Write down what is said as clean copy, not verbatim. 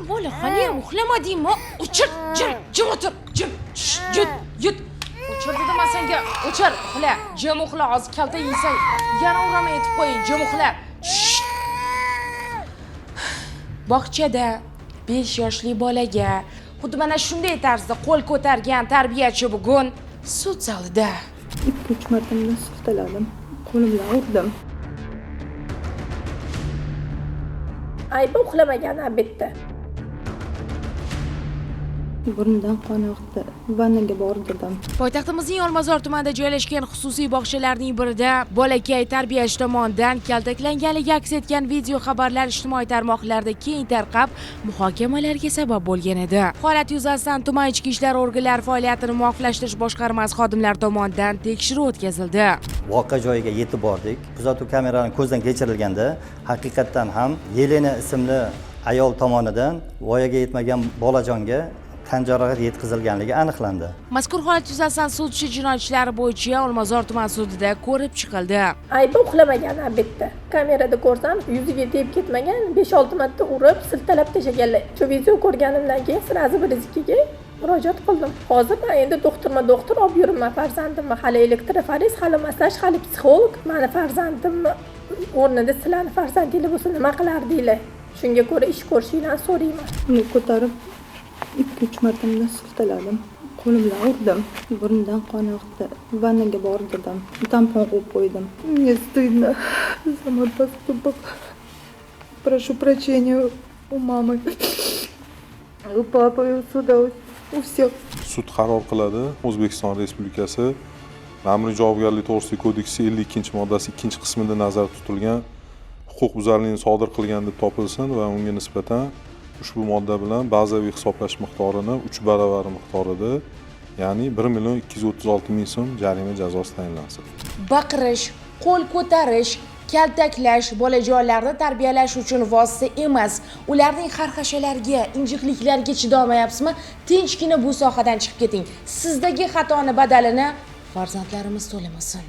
bola haliyam uxlamadingmi? O'chir, jim o'tir, jim. Yut. O'chir dedim men senga. O'chir, uxla. Jim uxla, hozir kalta yeysan. Yana uramay yetib qo'ying, jim uxla. Bog'chada 5 yoshli bolaga xuddi mana shunday tarzda qo'l ko'targan tarbiyachi bugun sud zalida 2-3 marta meni siltaladim. Qo'lim bilan urdim. Aybi uxlamagan albatta. Burnidan qon oqdi. Vannaga bordim. Poytaxtimizning Olmazor tumanida joylashgan xususiy bog'chalarning birida bolakay tarbiyachi tomonidan kaltaklanganligi aks etgan video xabarlar ijtimoiy tarmoqlarda keng tarqab, muhokamalarga sabab bo'lgan edi. Holat yuzasidan tuman ichki ishlar organlari faoliyatini muvofiqlashtirish boshqarmasi xodimlari tomonidan tekshiruv o'tkazildi. Voqea joyiga yetib bordik. Kuzatuv kameralari ko'zdan kechirilganda, haqiqatdan ham Yelena ismli ayol tomonidan voyaga yetmagan bolajonga tan jarohati yetkazilganligi aniqlandi. Mazkur holat yuzasidan sud ishi jinoyat ishlari bo'yicha Olmazor tuman sudida ko'rib chiqildi. Aybi uxlamagan albatta. Kamerada ko'rsam, yuziga tegib ketmagan, 5-6 marta urib, siltalab tashaganlar. Shu video ko'rganimdan keyin sirazi birizkiga murojaat qildim. Hozir men endi doktor olib yuribman farzandimni. Hali elektroforiz, hali massaj, hali psixolog. Meni farzandimni o'rnida sizlarni farzandingiz bo'lsa nima qilardinglar? Shunga ko'ra ish ko'rishinglarni so'rayman. Uni ko'tarib 2-3 marta meni siltaladim. Qo'lim bilan urdim. Burnidan qon oqdi. Vannaga bordim. Tampon qo'yib qo'ydim. Мне стыдно за мой поступок. Прошу прощения у мамы, у папы, у суда, у всех. Sud qaror qiladi. O'zbekiston Respublikasi Ma'muriy javobgarlik to'g'risidagi kodeksi 52-moddasi 2-qismida nazarda tutilgan huquqbuzarlikni sodir qilgan deb topilsin va unga nisbatan ushbu modda bilan bazaviy hisoblash miqdorini 3 baravari miqdorida, ya'ni 1,236,000 so'm jarima jazosi tayinlansin. Baqirish, qo'l ko'tarish, kaltaklash bolajonlarni tarbiyalash uchun vosita emas. Ularning xarxashalariga, injiqliklariga chidamayapsizmi? Tinchgina bu sohadan chiqib keting. Sizdagi xatoni badalini farzandlarimiz to'lamasin.